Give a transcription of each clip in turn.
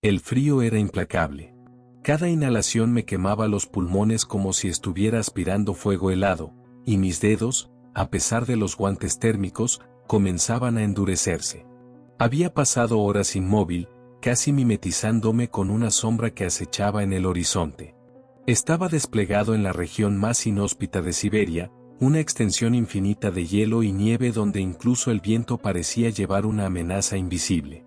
El frío era implacable. Cada inhalación me quemaba los pulmones como si estuviera aspirando fuego helado, y mis dedos, a pesar de los guantes térmicos, comenzaban a endurecerse. Había pasado horas inmóvil, casi mimetizándome con una sombra que acechaba en el horizonte. Estaba desplegado en la región más inhóspita de Siberia, una extensión infinita de hielo y nieve donde incluso el viento parecía llevar una amenaza invisible.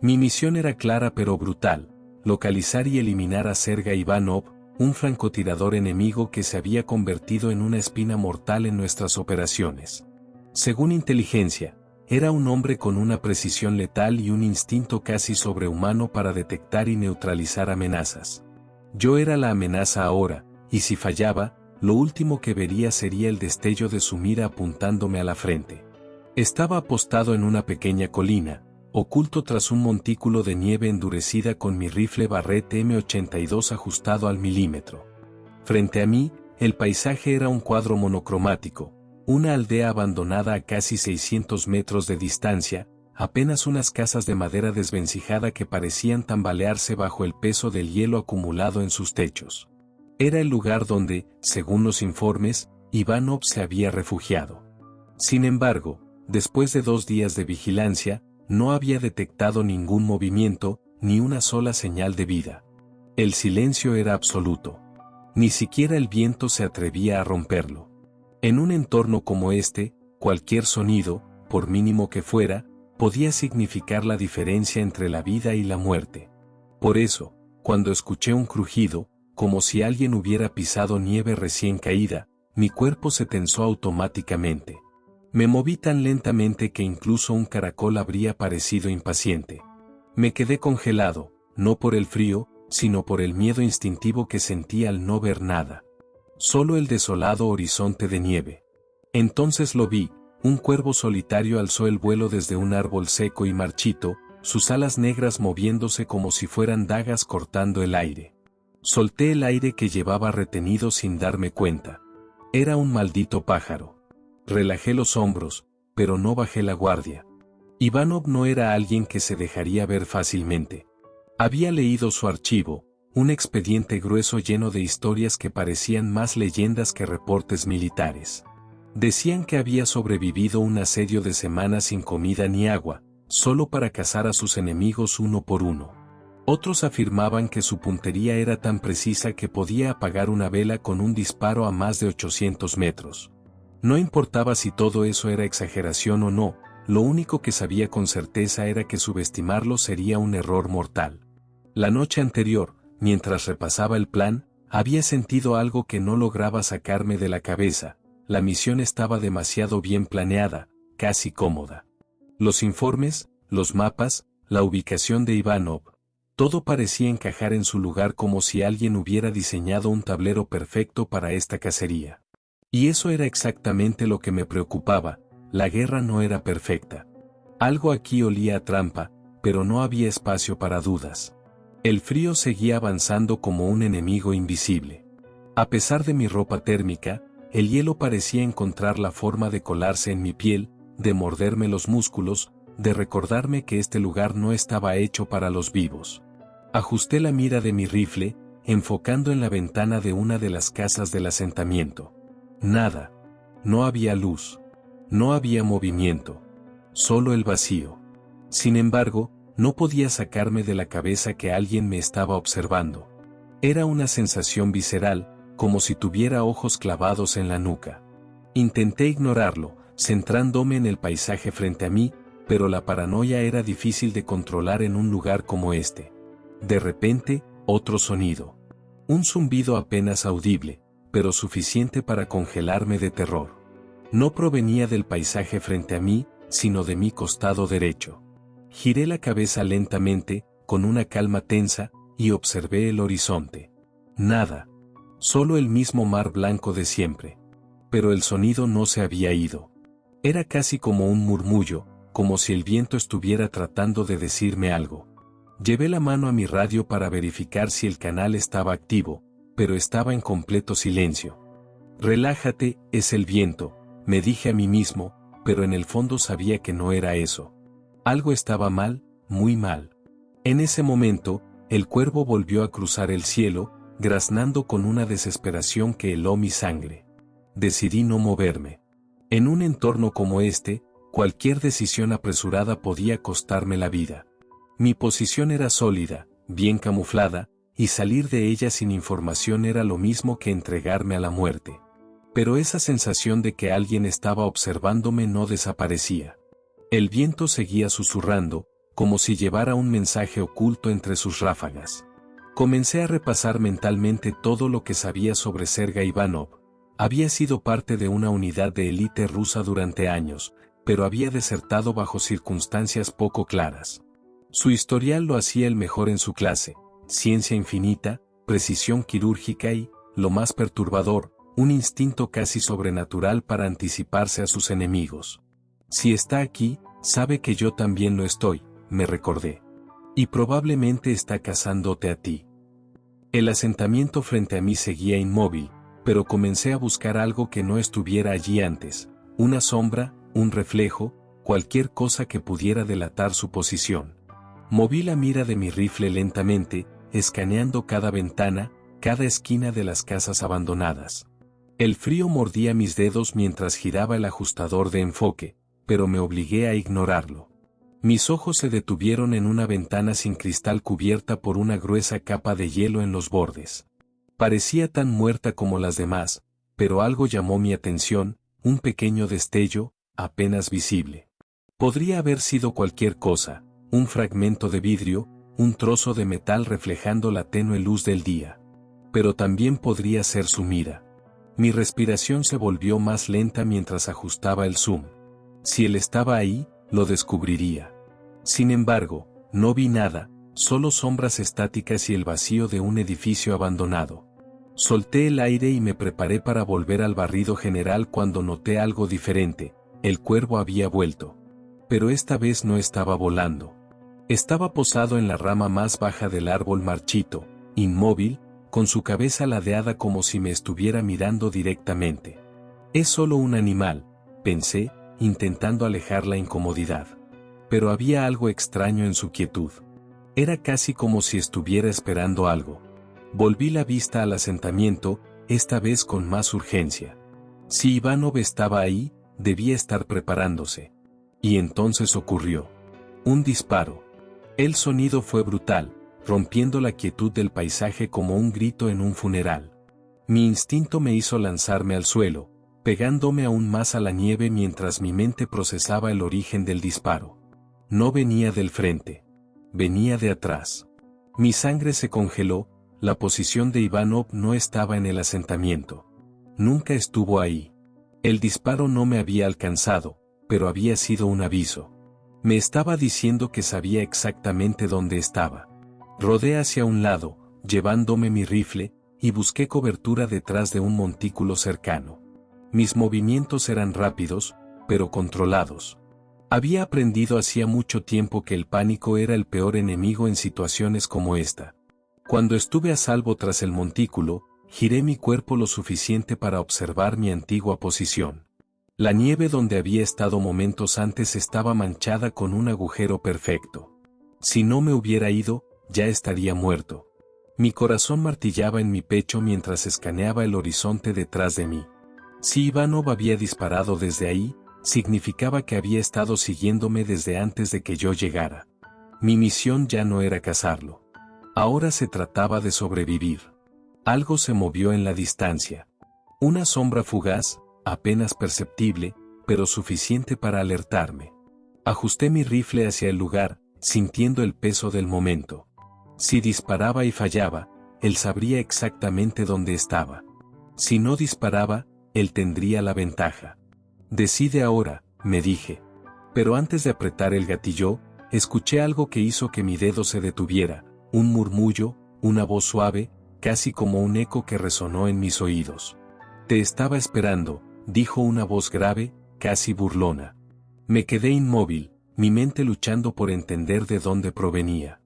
Mi misión era clara pero brutal: localizar y eliminar a Sergei Ivanov, un francotirador enemigo que se había convertido en una espina mortal en nuestras operaciones. Según inteligencia, era un hombre con una precisión letal y un instinto casi sobrehumano para detectar y neutralizar amenazas. Yo era la amenaza ahora, y si fallaba, lo último que vería sería el destello de su mira apuntándome a la frente. Estaba apostado en una pequeña colina, oculto tras un montículo de nieve endurecida con mi rifle Barrett M82 ajustado al milímetro. Frente a mí, el paisaje era un cuadro monocromático, una aldea abandonada a casi 600 metros de distancia, apenas unas casas de madera desvencijada que parecían tambalearse bajo el peso del hielo acumulado en sus techos. Era el lugar donde, según los informes, Ivanov se había refugiado. Sin embargo, después de 2 días de vigilancia, no había detectado ningún movimiento, ni una sola señal de vida. El silencio era absoluto. Ni siquiera el viento se atrevía a romperlo. En un entorno como este, cualquier sonido, por mínimo que fuera, podía significar la diferencia entre la vida y la muerte. Por eso, cuando escuché un crujido, como si alguien hubiera pisado nieve recién caída, mi cuerpo se tensó automáticamente. Me moví tan lentamente que incluso un caracol habría parecido impaciente. Me quedé congelado, no por el frío, sino por el miedo instintivo que sentí al no ver nada. Solo el desolado horizonte de nieve. Entonces lo vi: un cuervo solitario alzó el vuelo desde un árbol seco y marchito, sus alas negras moviéndose como si fueran dagas cortando el aire. Solté el aire que llevaba retenido sin darme cuenta. Era un maldito pájaro. Relajé los hombros, pero no bajé la guardia. Ivanov no era alguien que se dejaría ver fácilmente. Había leído su archivo, un expediente grueso lleno de historias que parecían más leyendas que reportes militares. Decían que había sobrevivido un asedio de semanas sin comida ni agua, solo para cazar a sus enemigos uno por uno. Otros afirmaban que su puntería era tan precisa que podía apagar una vela con un disparo a más de 800 metros. No importaba si todo eso era exageración o no, lo único que sabía con certeza era que subestimarlo sería un error mortal. La noche anterior, mientras repasaba el plan, había sentido algo que no lograba sacarme de la cabeza: la misión estaba demasiado bien planeada, casi cómoda. Los informes, los mapas, la ubicación de Ivanov, todo parecía encajar en su lugar como si alguien hubiera diseñado un tablero perfecto para esta cacería. Y eso era exactamente lo que me preocupaba: la guerra no era perfecta. Algo aquí olía a trampa, pero no había espacio para dudas. El frío seguía avanzando como un enemigo invisible. A pesar de mi ropa térmica, el hielo parecía encontrar la forma de colarse en mi piel, de morderme los músculos, de recordarme que este lugar no estaba hecho para los vivos. Ajusté la mira de mi rifle, enfocando en la ventana de una de las casas del asentamiento. Nada. No había luz. No había movimiento. Solo el vacío. Sin embargo, no podía sacarme de la cabeza que alguien me estaba observando. Era una sensación visceral, como si tuviera ojos clavados en la nuca. Intenté ignorarlo, centrándome en el paisaje frente a mí, pero la paranoia era difícil de controlar en un lugar como este. De repente, otro sonido. Un zumbido apenas audible, pero suficiente para congelarme de terror. No provenía del paisaje frente a mí, sino de mi costado derecho. Giré la cabeza lentamente, con una calma tensa, y observé el horizonte. Nada. Solo el mismo mar blanco de siempre. Pero el sonido no se había ido. Era casi como un murmullo, como si el viento estuviera tratando de decirme algo. Llevé la mano a mi radio para verificar si el canal estaba activo, pero estaba en completo silencio. Relájate, es el viento, me dije a mí mismo, pero en el fondo sabía que no era eso. Algo estaba mal, muy mal. En ese momento, el cuervo volvió a cruzar el cielo, graznando con una desesperación que heló mi sangre. Decidí no moverme. En un entorno como este, cualquier decisión apresurada podía costarme la vida. Mi posición era sólida, bien camuflada, y salir de ella sin información era lo mismo que entregarme a la muerte. Pero esa sensación de que alguien estaba observándome no desaparecía. El viento seguía susurrando, como si llevara un mensaje oculto entre sus ráfagas. Comencé a repasar mentalmente todo lo que sabía sobre Sergei Ivanov. Había sido parte de una unidad de élite rusa durante años, pero había desertado bajo circunstancias poco claras. Su historial lo hacía el mejor en su clase: ciencia infinita, precisión quirúrgica y, lo más perturbador, un instinto casi sobrenatural para anticiparse a sus enemigos. Si está aquí, sabe que yo también lo estoy, me recordé. Y probablemente está cazándote a ti. El asentamiento frente a mí seguía inmóvil, pero comencé a buscar algo que no estuviera allí antes: una sombra, un reflejo, cualquier cosa que pudiera delatar su posición. Moví la mira de mi rifle lentamente, escaneando cada ventana, cada esquina de las casas abandonadas. El frío mordía mis dedos mientras giraba el ajustador de enfoque, pero me obligué a ignorarlo. Mis ojos se detuvieron en una ventana sin cristal cubierta por una gruesa capa de hielo en los bordes. Parecía tan muerta como las demás, pero algo llamó mi atención: un pequeño destello, apenas visible. Podría haber sido cualquier cosa: un fragmento de vidrio, un trozo de metal reflejando la tenue luz del día. Pero también podría ser su mira. Mi respiración se volvió más lenta mientras ajustaba el zoom. Si él estaba ahí, lo descubriría. Sin embargo, no vi nada, solo sombras estáticas y el vacío de un edificio abandonado. Solté el aire y me preparé para volver al barrido general cuando noté algo diferente: el cuervo había vuelto. Pero esta vez no estaba volando. Estaba posado en la rama más baja del árbol marchito, inmóvil, con su cabeza ladeada como si me estuviera mirando directamente. Es solo un animal, pensé, intentando alejar la incomodidad. Pero había algo extraño en su quietud. Era casi como si estuviera esperando algo. Volví la vista al asentamiento, esta vez con más urgencia. Si Ivanov estaba ahí, debía estar preparándose. Y entonces ocurrió. Un disparo. El sonido fue brutal, rompiendo la quietud del paisaje como un grito en un funeral. Mi instinto me hizo lanzarme al suelo, pegándome aún más a la nieve mientras mi mente procesaba el origen del disparo. No venía del frente. Venía de atrás. Mi sangre se congeló. La posición de Ivanov no estaba en el asentamiento. Nunca estuvo ahí. El disparo no me había alcanzado, pero había sido un aviso. Me estaba diciendo que sabía exactamente dónde estaba. Rodé hacia un lado, llevándome mi rifle, y busqué cobertura detrás de un montículo cercano. Mis movimientos eran rápidos, pero controlados. Había aprendido hacía mucho tiempo que el pánico era el peor enemigo en situaciones como esta. Cuando estuve a salvo tras el montículo, giré mi cuerpo lo suficiente para observar mi antigua posición. La nieve donde había estado momentos antes estaba manchada con un agujero perfecto. Si no me hubiera ido, ya estaría muerto. Mi corazón martillaba en mi pecho mientras escaneaba el horizonte detrás de mí. Si Ivanov había disparado desde ahí, significaba que había estado siguiéndome desde antes de que yo llegara. Mi misión ya no era cazarlo. Ahora se trataba de sobrevivir. Algo se movió en la distancia. Una sombra fugaz, apenas perceptible, pero suficiente para alertarme. Ajusté mi rifle hacia el lugar, sintiendo el peso del momento. Si disparaba y fallaba, él sabría exactamente dónde estaba. Si no disparaba, él tendría la ventaja. Decide ahora, me dije. Pero antes de apretar el gatillo, escuché algo que hizo que mi dedo se detuviera: un murmullo, una voz suave, casi como un eco que resonó en mis oídos. Te estaba esperando, dijo una voz grave, casi burlona. Me quedé inmóvil, mi mente luchando por entender de dónde provenía.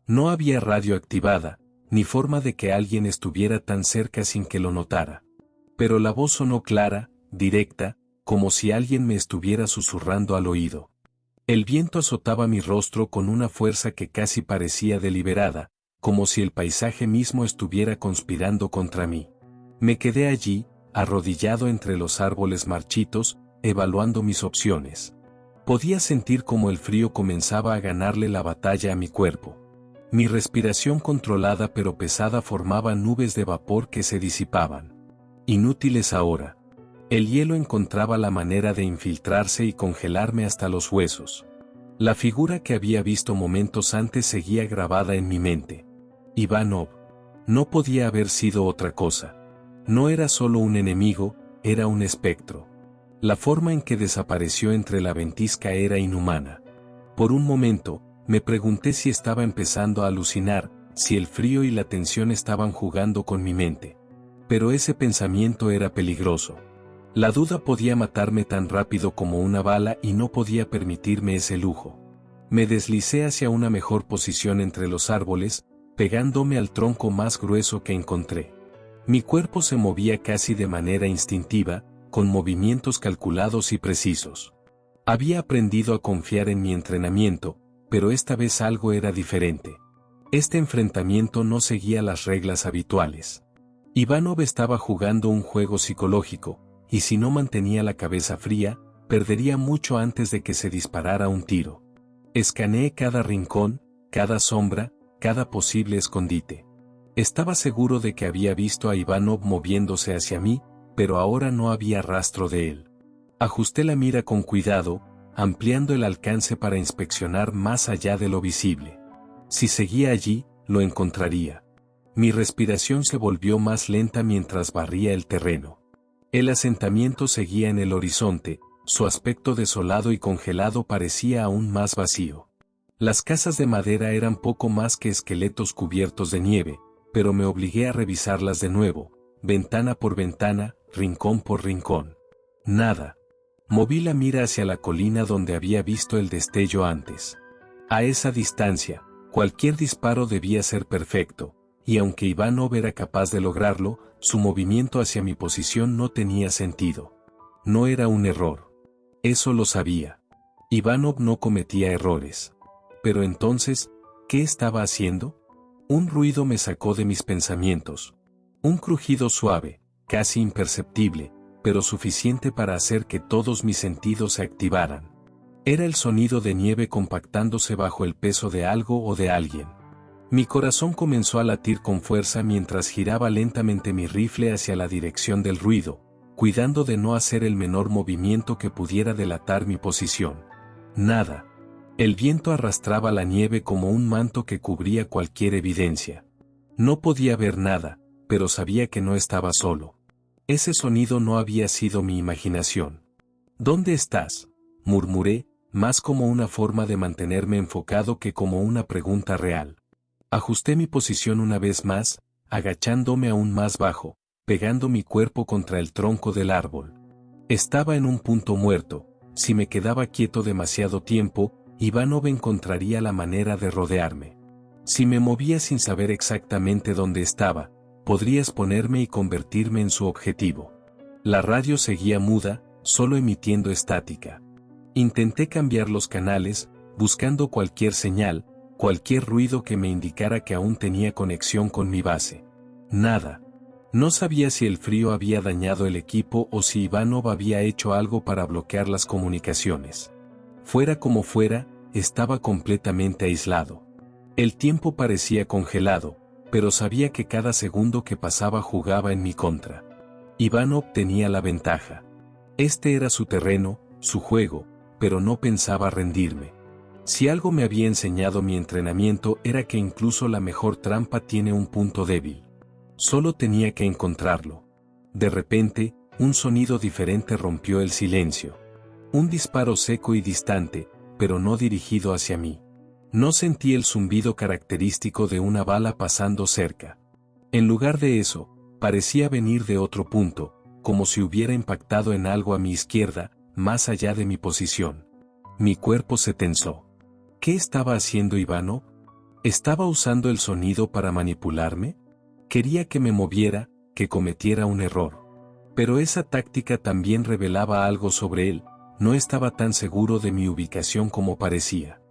No había radio activada, ni forma de que alguien estuviera tan cerca sin que lo notara. Pero la voz sonó clara, directa, como si alguien me estuviera susurrando al oído. El viento azotaba mi rostro con una fuerza que casi parecía deliberada, como si el paisaje mismo estuviera conspirando contra mí. Me quedé allí, arrodillado entre los árboles marchitos, evaluando mis opciones. Podía sentir cómo el frío comenzaba a ganarle la batalla a mi cuerpo. Mi respiración controlada pero pesada formaba nubes de vapor que se disipaban. Inútiles ahora. El hielo encontraba la manera de infiltrarse y congelarme hasta los huesos. La figura que había visto momentos antes seguía grabada en mi mente. Ivanov. No podía haber sido otra cosa. No era solo un enemigo, era un espectro. La forma en que desapareció entre la ventisca era inhumana. Por un momento, me pregunté si estaba empezando a alucinar, si el frío y la tensión estaban jugando con mi mente. Pero ese pensamiento era peligroso. La duda podía matarme tan rápido como una bala y no podía permitirme ese lujo. Me deslicé hacia una mejor posición entre los árboles, pegándome al tronco más grueso que encontré. Mi cuerpo se movía casi de manera instintiva, con movimientos calculados y precisos. Había aprendido a confiar en mi entrenamiento, pero esta vez algo era diferente. Este enfrentamiento no seguía las reglas habituales. Ivanov estaba jugando un juego psicológico, y si no mantenía la cabeza fría, perdería mucho antes de que se disparara un tiro. Escaneé cada rincón, cada sombra, cada posible escondite. Estaba seguro de que había visto a Ivanov moviéndose hacia mí, pero ahora no había rastro de él. Ajusté la mira con cuidado, ampliando el alcance para inspeccionar más allá de lo visible. Si seguía allí, lo encontraría. Mi respiración se volvió más lenta mientras barría el terreno. El asentamiento seguía en el horizonte, su aspecto desolado y congelado parecía aún más vacío. Las casas de madera eran poco más que esqueletos cubiertos de nieve, pero me obligué a revisarlas de nuevo, ventana por ventana, rincón por rincón. Nada. Moví la mira hacia la colina donde había visto el destello antes. A esa distancia, cualquier disparo debía ser perfecto, y aunque Ivanov era capaz de lograrlo, su movimiento hacia mi posición no tenía sentido. No era un error. Eso lo sabía. Ivanov no cometía errores. Pero entonces, ¿qué estaba haciendo? Un ruido me sacó de mis pensamientos. Un crujido suave, casi imperceptible, pero suficiente para hacer que todos mis sentidos se activaran. Era el sonido de nieve compactándose bajo el peso de algo o de alguien. Mi corazón comenzó a latir con fuerza mientras giraba lentamente mi rifle hacia la dirección del ruido, cuidando de no hacer el menor movimiento que pudiera delatar mi posición. Nada. El viento arrastraba la nieve como un manto que cubría cualquier evidencia. No podía ver nada, pero sabía que no estaba solo. Ese sonido no había sido mi imaginación. ¿Dónde estás?, murmuré, más como una forma de mantenerme enfocado que como una pregunta real. Ajusté mi posición una vez más, agachándome aún más bajo, pegando mi cuerpo contra el tronco del árbol. Estaba en un punto muerto. Si me quedaba quieto demasiado tiempo, Ivanov encontraría la manera de rodearme. Si me movía sin saber exactamente dónde estaba, podría exponerme y convertirme en su objetivo. La radio seguía muda, solo emitiendo estática. Intenté cambiar los canales, buscando cualquier señal, cualquier ruido que me indicara que aún tenía conexión con mi base. Nada. No sabía si el frío había dañado el equipo o si Ivanov había hecho algo para bloquear las comunicaciones. Fuera como fuera, estaba completamente aislado. El tiempo parecía congelado, pero sabía que cada segundo que pasaba jugaba en mi contra. Ivanov tenía la ventaja. Este era su terreno, su juego, pero no pensaba rendirme. Si algo me había enseñado mi entrenamiento era que incluso la mejor trampa tiene un punto débil. Solo tenía que encontrarlo. De repente, un sonido diferente rompió el silencio. Un disparo seco y distante, pero no dirigido hacia mí. No sentí el zumbido característico de una bala pasando cerca. En lugar de eso, parecía venir de otro punto, como si hubiera impactado en algo a mi izquierda, más allá de mi posición. Mi cuerpo se tensó. ¿Qué estaba haciendo Ivanov? ¿Estaba usando el sonido para manipularme? Quería que me moviera, que cometiera un error. Pero esa táctica también revelaba algo sobre él. No estaba tan seguro de mi ubicación como parecía.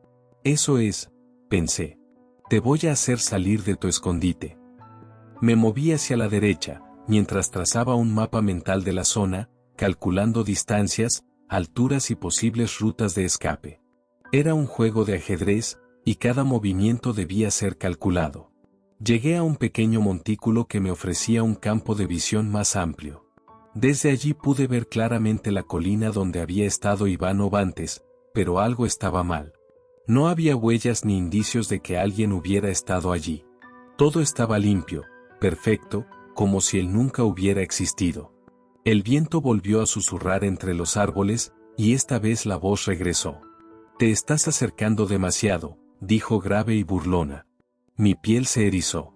Eso es, pensé. Te voy a hacer salir de tu escondite. Me moví hacia la derecha, mientras trazaba un mapa mental de la zona, calculando distancias, alturas y posibles rutas de escape. Era un juego de ajedrez, y cada movimiento debía ser calculado. Llegué a un pequeño montículo que me ofrecía un campo de visión más amplio. Desde allí pude ver claramente la colina donde había estado Ivanov antes, pero algo estaba mal. No había huellas ni indicios de que alguien hubiera estado allí. Todo estaba limpio, perfecto, como si él nunca hubiera existido. El viento volvió a susurrar entre los árboles, y esta vez la voz regresó. Te estás acercando demasiado, dijo grave y burlona. Mi piel se erizó.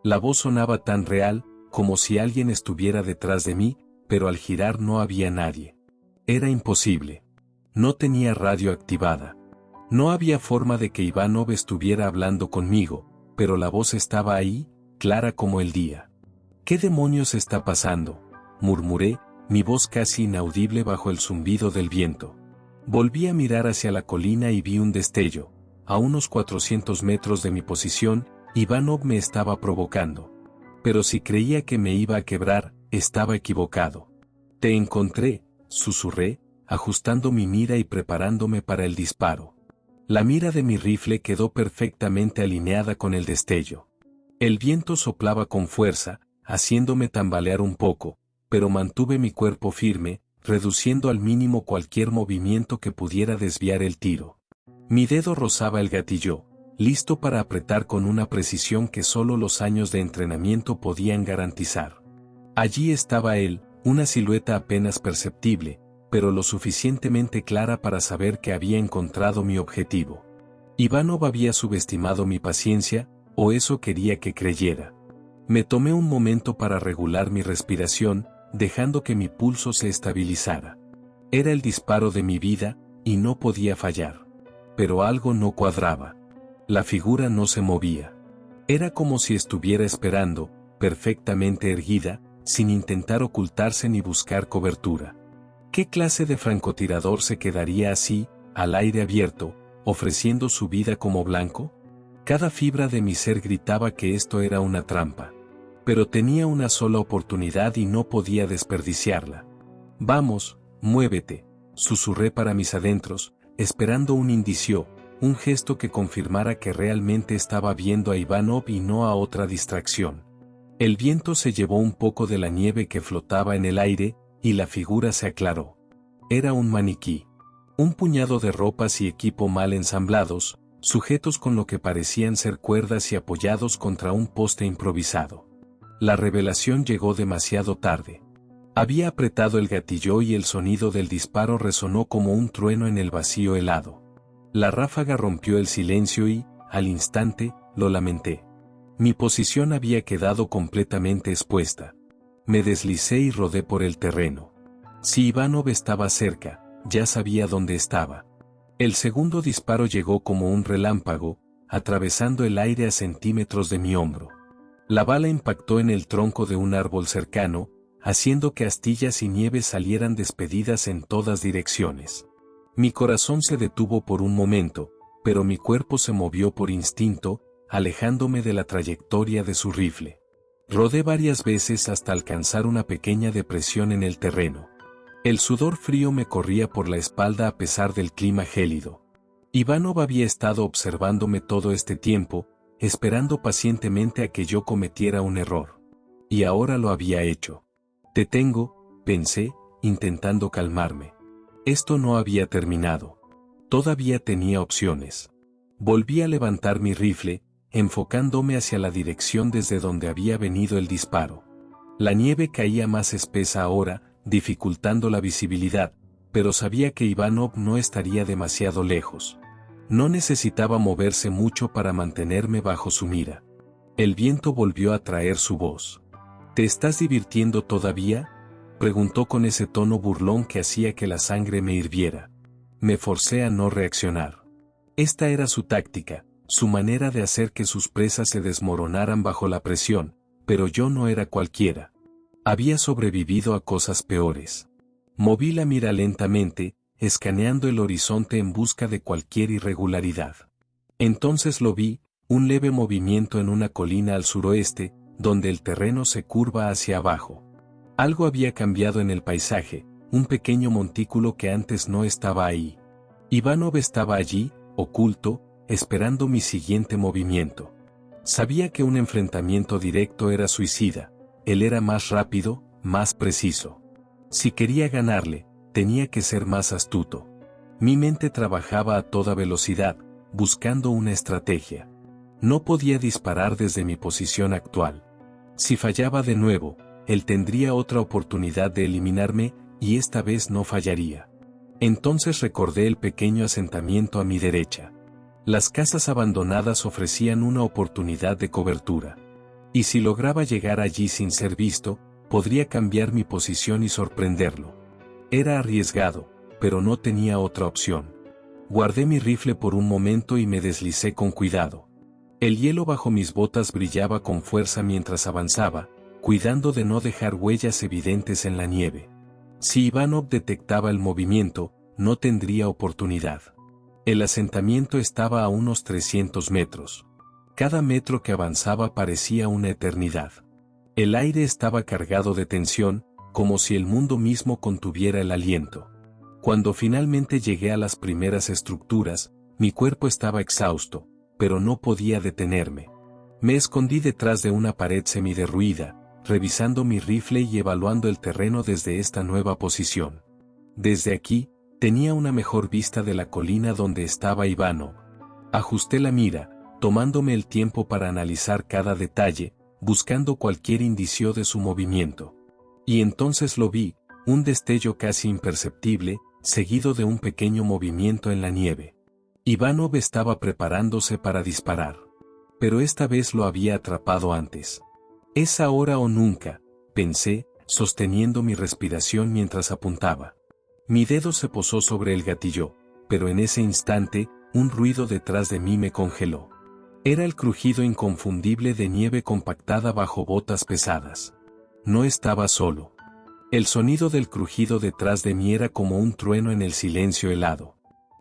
La voz sonaba tan real, como si alguien estuviera detrás de mí, pero al girar no había nadie. Era imposible. No tenía radio activada. No había forma de que Ivanov estuviera hablando conmigo, pero la voz estaba ahí, clara como el día. ¿Qué demonios está pasando?, murmuré, mi voz casi inaudible bajo el zumbido del viento. Volví a mirar hacia la colina y vi un destello. A unos 400 metros de mi posición, Ivanov me estaba provocando. Pero si creía que me iba a quebrar, estaba equivocado. Te encontré, susurré, ajustando mi mira y preparándome para el disparo. La mira de mi rifle quedó perfectamente alineada con el destello. El viento soplaba con fuerza, haciéndome tambalear un poco, pero mantuve mi cuerpo firme, reduciendo al mínimo cualquier movimiento que pudiera desviar el tiro. Mi dedo rozaba el gatillo, listo para apretar con una precisión que solo los años de entrenamiento podían garantizar. Allí estaba él, una silueta apenas perceptible, pero lo suficientemente clara para saber que había encontrado mi objetivo. Ivanov había subestimado mi paciencia, o eso quería que creyera. Me tomé un momento para regular mi respiración, dejando que mi pulso se estabilizara. Era el disparo de mi vida, y no podía fallar. Pero algo no cuadraba. La figura no se movía. Era como si estuviera esperando, perfectamente erguida, sin intentar ocultarse ni buscar cobertura. ¿Qué clase de francotirador se quedaría así, al aire abierto, ofreciendo su vida como blanco? Cada fibra de mi ser gritaba que esto era una trampa. Pero tenía una sola oportunidad y no podía desperdiciarla. Vamos, muévete, susurré para mis adentros, esperando un indicio, un gesto que confirmara que realmente estaba viendo a Ivanov y no a otra distracción. El viento se llevó un poco de la nieve que flotaba en el aire, y la figura se aclaró. Era un maniquí. Un puñado de ropas y equipo mal ensamblados, sujetos con lo que parecían ser cuerdas y apoyados contra un poste improvisado. La revelación llegó demasiado tarde. Había apretado el gatillo y el sonido del disparo resonó como un trueno en el vacío helado. La ráfaga rompió el silencio y, al instante, lo lamenté. Mi posición había quedado completamente expuesta. Me deslicé y rodé por el terreno. Si Ivanov estaba cerca, ya sabía dónde estaba. El segundo disparo llegó como un relámpago, atravesando el aire a centímetros de mi hombro. La bala impactó en el tronco de un árbol cercano, haciendo que astillas y nieve salieran despedidas en todas direcciones. Mi corazón se detuvo por un momento, pero mi cuerpo se movió por instinto, alejándome de la trayectoria de su rifle. Rodé varias veces hasta alcanzar una pequeña depresión en el terreno. El sudor frío me corría por la espalda a pesar del clima gélido. Ivanov había estado observándome todo este tiempo, esperando pacientemente a que yo cometiera un error. Y ahora lo había hecho. Te tengo, pensé, intentando calmarme. Esto no había terminado. Todavía tenía opciones. Volví a levantar mi rifle, enfocándome hacia la dirección desde donde había venido el disparo. La nieve caía más espesa ahora, dificultando la visibilidad, pero sabía que Ivanov no estaría demasiado lejos. No necesitaba moverse mucho para mantenerme bajo su mira. El viento volvió a traer su voz. ¿Te estás divirtiendo todavía?, preguntó con ese tono burlón que hacía que la sangre me hirviera. Me forcé a no reaccionar. Esta era su táctica, su manera de hacer que sus presas se desmoronaran bajo la presión, pero yo no era cualquiera. Había sobrevivido a cosas peores. Moví la mira lentamente, escaneando el horizonte en busca de cualquier irregularidad. Entonces lo vi, Un leve movimiento en una colina al suroeste, donde el terreno se curva hacia abajo. Algo había cambiado en el paisaje, un pequeño montículo que antes no estaba ahí. Ivanov estaba allí, oculto, esperando mi siguiente movimiento. Sabía que un enfrentamiento directo era suicida. Él era más rápido, más preciso. Si quería ganarle, tenía que ser más astuto. Mi mente trabajaba a toda velocidad, buscando una estrategia. No podía disparar desde mi posición actual. Si fallaba de nuevo, él tendría otra oportunidad de eliminarme, y esta vez no fallaría. Entonces recordé el pequeño asentamiento a mi derecha. Las casas abandonadas ofrecían una oportunidad de cobertura. Y si lograba llegar allí sin ser visto, podría cambiar mi posición y sorprenderlo. Era arriesgado, pero no tenía otra opción. Guardé mi rifle por un momento y me deslicé con cuidado. El hielo bajo mis botas brillaba con fuerza mientras avanzaba, cuidando de no dejar huellas evidentes en la nieve. Si Ivanov detectaba el movimiento, no tendría oportunidad. El asentamiento estaba a unos 300 metros. Cada metro que avanzaba parecía una eternidad. El aire estaba cargado de tensión, como si el mundo mismo contuviera el aliento. Cuando finalmente llegué a las primeras estructuras, mi cuerpo estaba exhausto, pero no podía detenerme. Me escondí detrás de una pared semiderruida, revisando mi rifle y evaluando el terreno desde esta nueva posición. Desde aquí, tenía una mejor vista de la colina donde estaba Ivanov. Ajusté la mira, tomándome el tiempo para analizar cada detalle, buscando cualquier indicio de su movimiento. Y entonces lo vi, un destello casi imperceptible, seguido de un pequeño movimiento en la nieve. Ivanov estaba preparándose para disparar. Pero esta vez lo había atrapado antes. Es ahora o nunca, pensé, sosteniendo mi respiración mientras apuntaba. Mi dedo se posó sobre el gatillo, pero en ese instante, un ruido detrás de mí me congeló. Era el crujido inconfundible de nieve compactada bajo botas pesadas. No estaba solo. El sonido del crujido detrás de mí era como un trueno en el silencio helado.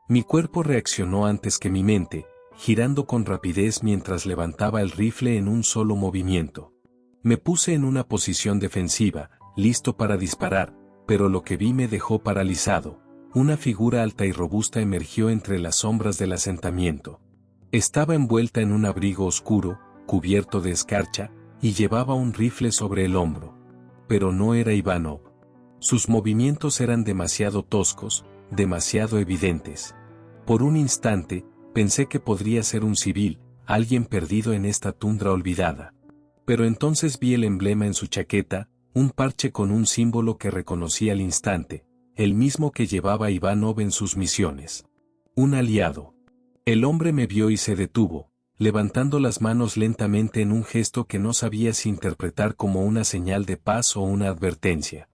Mi cuerpo reaccionó antes que mi mente, girando con rapidez mientras levantaba el rifle en un solo movimiento. Me puse en una posición defensiva, listo para disparar, pero lo que vi me dejó paralizado. Una figura alta y robusta emergió entre las sombras del asentamiento. Estaba envuelta en un abrigo oscuro, cubierto de escarcha, y llevaba un rifle sobre el hombro. Pero no era Ivanov. Sus movimientos eran demasiado toscos, demasiado evidentes. Por un instante, pensé que podría ser un civil, alguien perdido en esta tundra olvidada. Pero entonces vi el emblema en su chaqueta, un parche con un símbolo que reconocí al instante, el mismo que llevaba Ivanov en sus misiones. Un aliado. El hombre me vio y se detuvo, levantando las manos lentamente en un gesto que no sabía si interpretar como una señal de paz o una advertencia.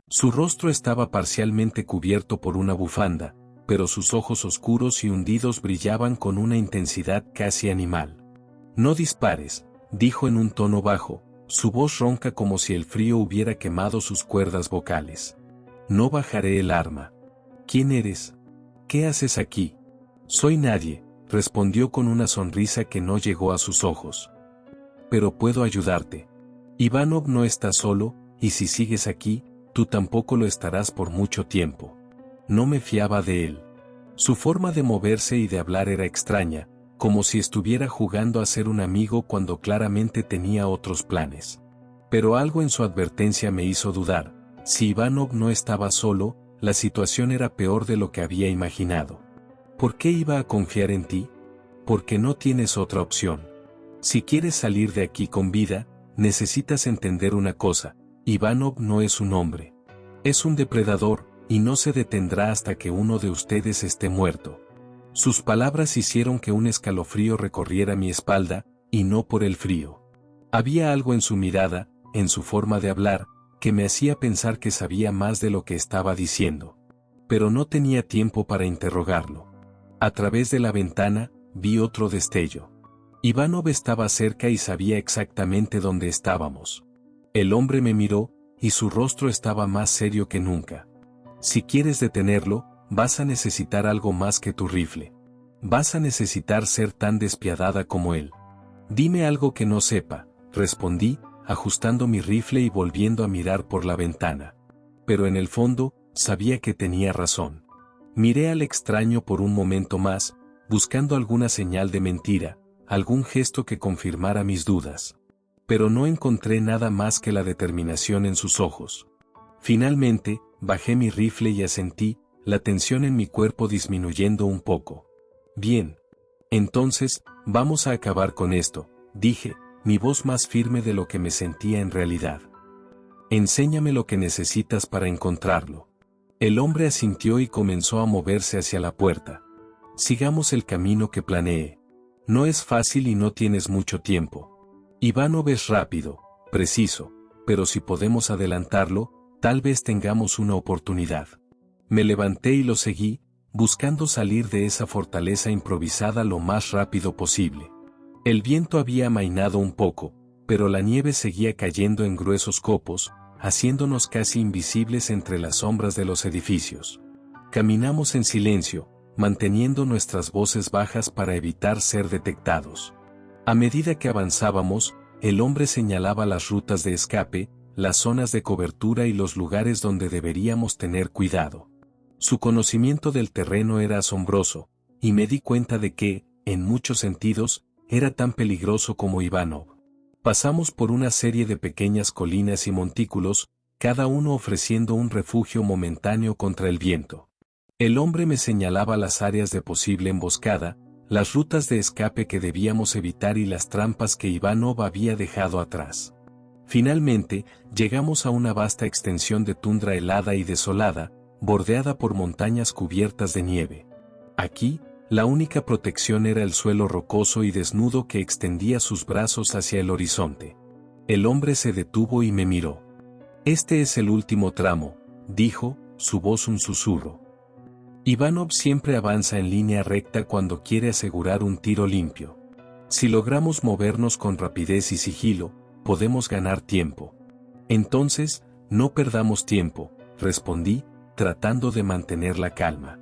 Su rostro estaba parcialmente cubierto por una bufanda, pero sus ojos oscuros y hundidos brillaban con una intensidad casi animal. «No dispares», dijo en un tono bajo, su voz ronca como si el frío hubiera quemado sus cuerdas vocales. «No bajaré el arma». «¿Quién eres? ¿Qué haces aquí?» «Soy nadie», respondió con una sonrisa que no llegó a sus ojos. «Pero puedo ayudarte. Ivanov no está solo, y si sigues aquí, tú tampoco lo estarás por mucho tiempo». No me fiaba de él. Su forma de moverse y de hablar era extraña, como si estuviera jugando a ser un amigo cuando claramente tenía otros planes. Pero algo en su advertencia me hizo dudar. Si Ivanov no estaba solo, la situación era peor de lo que había imaginado. ¿Por qué iba a confiar en ti? Porque no tienes otra opción. Si quieres salir de aquí con vida, necesitas entender una cosa: Ivanov no es un hombre. Es un depredador, y no se detendrá hasta que uno de ustedes esté muerto. Sus palabras hicieron que un escalofrío recorriera mi espalda, y no por el frío. Había algo en su mirada, en su forma de hablar, que me hacía pensar que sabía más de lo que estaba diciendo. Pero no tenía tiempo para interrogarlo. A través de la ventana, vi otro destello. Ivanov estaba cerca y sabía exactamente dónde estábamos. El hombre me miró, y su rostro estaba más serio que nunca. Si quieres detenerlo, vas a necesitar algo más que tu rifle. Vas a necesitar ser tan despiadada como él. Dime algo que no sepa, respondí, ajustando mi rifle y volviendo a mirar por la ventana. Pero en el fondo, sabía que tenía razón. Miré al extraño por un momento más, buscando alguna señal de mentira, algún gesto que confirmara mis dudas. Pero no encontré nada más que la determinación en sus ojos. Finalmente, bajé mi rifle y asentí, la tensión en mi cuerpo disminuyendo un poco. Bien. Entonces, vamos a acabar con esto, dije, mi voz más firme de lo que me sentía en realidad. Enséñame lo que necesitas para encontrarlo. El hombre asintió y comenzó a moverse hacia la puerta. Sigamos el camino que planeé. No es fácil y no tienes mucho tiempo. Ivanov es rápido, preciso, pero si podemos adelantarlo, tal vez tengamos una oportunidad. Me levanté y lo seguí, buscando salir de esa fortaleza improvisada lo más rápido posible. El viento había amainado un poco, pero la nieve seguía cayendo en gruesos copos, haciéndonos casi invisibles entre las sombras de los edificios. Caminamos en silencio, manteniendo nuestras voces bajas para evitar ser detectados. A medida que avanzábamos, el hombre señalaba las rutas de escape, las zonas de cobertura y los lugares donde deberíamos tener cuidado. Su conocimiento del terreno era asombroso, y me di cuenta de que, en muchos sentidos, era tan peligroso como Ivanov. Pasamos por una serie de pequeñas colinas y montículos, cada uno ofreciendo un refugio momentáneo contra el viento. El hombre me señalaba las áreas de posible emboscada, las rutas de escape que debíamos evitar y las trampas que Ivanov había dejado atrás. Finalmente, llegamos a una vasta extensión de tundra helada y desolada, bordeada por montañas cubiertas de nieve. Aquí, la única protección era el suelo rocoso y desnudo que extendía sus brazos hacia el horizonte. El hombre se detuvo y me miró. Este es el último tramo, dijo, su voz un susurro. Ivanov siempre avanza en línea recta cuando quiere asegurar un tiro limpio. Si logramos movernos con rapidez y sigilo, podemos ganar tiempo. Entonces, no perdamos tiempo, respondí, tratando de mantener la calma.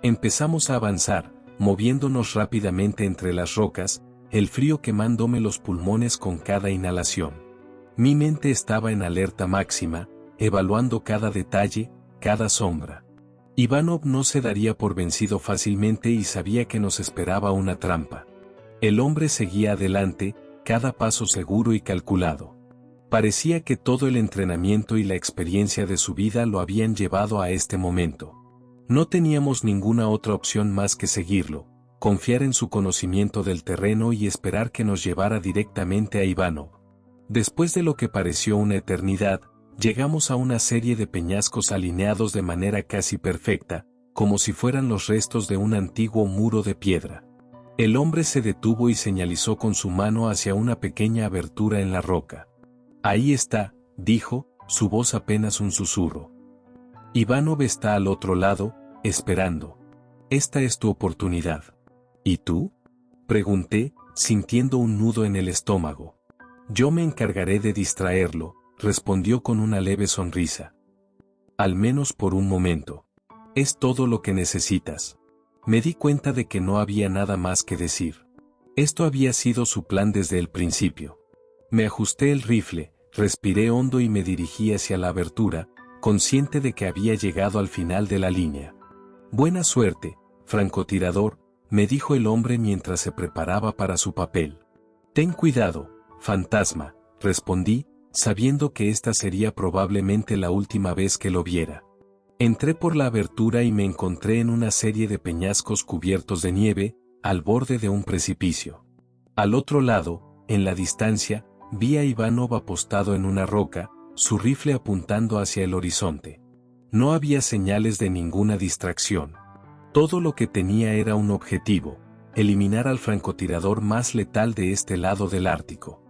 Empezamos a avanzar, moviéndonos rápidamente entre las rocas, el frío quemándome los pulmones con cada inhalación. Mi mente estaba en alerta máxima, evaluando cada detalle, cada sombra. Ivanov no se daría por vencido fácilmente y sabía que nos esperaba una trampa. El hombre seguía adelante, cada paso seguro y calculado. Parecía que todo el entrenamiento y la experiencia de su vida lo habían llevado a este momento. No teníamos ninguna otra opción más que seguirlo, confiar en su conocimiento del terreno y esperar que nos llevara directamente a Ivanov. Después de lo que pareció una eternidad, llegamos a una serie de peñascos alineados de manera casi perfecta, como si fueran los restos de un antiguo muro de piedra. El hombre se detuvo y señalizó con su mano hacia una pequeña abertura en la roca. Ahí está, dijo, su voz apenas un susurro. Ivanov está al otro lado, esperando. Esta es tu oportunidad. ¿Y tú? Pregunté, sintiendo un nudo en el estómago. Yo me encargaré de distraerlo, respondió con una leve sonrisa. Al menos por un momento. Es todo lo que necesitas. Me di cuenta de que no había nada más que decir. Esto había sido su plan desde el principio. Me ajusté el rifle, respiré hondo y me dirigí hacia la abertura, consciente de que había llegado al final de la línea. Buena suerte, francotirador, me dijo el hombre mientras se preparaba para su papel. Ten cuidado, fantasma, respondí, sabiendo que esta sería probablemente la última vez que lo viera. Entré por la abertura y me encontré en una serie de peñascos cubiertos de nieve, al borde de un precipicio. Al otro lado, en la distancia, vi a Ivanov apostado en una roca, su rifle apuntando hacia el horizonte. No había señales de ninguna distracción. Todo lo que tenía era un objetivo: eliminar al francotirador más letal de este lado del Ártico.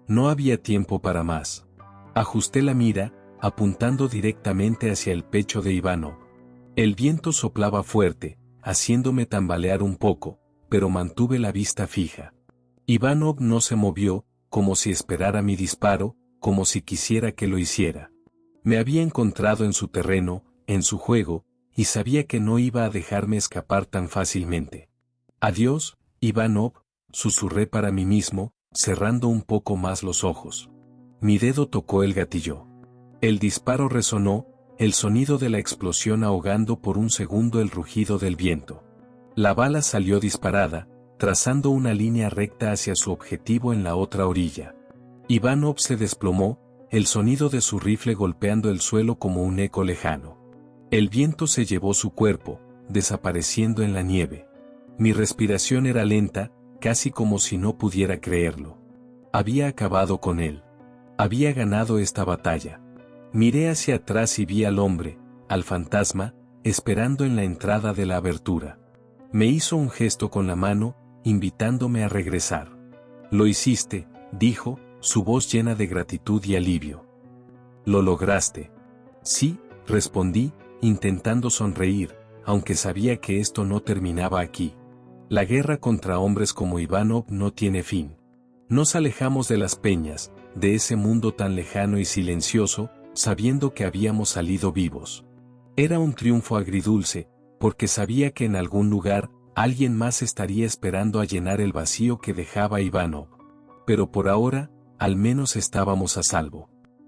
No había tiempo para más. Ajusté la mira, apuntando directamente hacia el pecho de Ivanov. El viento soplaba fuerte, haciéndome tambalear un poco, pero mantuve la vista fija. Ivanov no se movió, como si esperara mi disparo, como si quisiera que lo hiciera. Me había encontrado en su terreno, en su juego, y sabía que no iba a dejarme escapar tan fácilmente. Adiós, Ivanov, susurré para mí mismo, cerrando un poco más los ojos. Mi dedo tocó el gatillo. El disparo resonó, el sonido de la explosión ahogando por un segundo el rugido del viento. La bala salió disparada, trazando una línea recta hacia su objetivo en la otra orilla. Ivanov se desplomó, el sonido de su rifle golpeando el suelo como un eco lejano. El viento se llevó su cuerpo, desapareciendo en la nieve. Mi respiración era lenta, casi como si no pudiera creerlo. Había acabado con él. Había ganado esta batalla. Miré hacia atrás y vi al hombre, al fantasma, esperando en la entrada de la abertura. Me hizo un gesto con la mano, invitándome a regresar. Lo hiciste, dijo, su voz llena de gratitud y alivio. Lo lograste. Sí, respondí, intentando sonreír, aunque sabía que esto no terminaba aquí. La guerra contra hombres como Ivanov no tiene fin. Nos alejamos de las peñas, de ese mundo tan lejano y silencioso, sabiendo que habíamos salido vivos. Era un triunfo agridulce, porque sabía que en algún lugar, alguien más estaría esperando a llenar el vacío que dejaba Ivanov. Pero por ahora, al menos estábamos a salvo.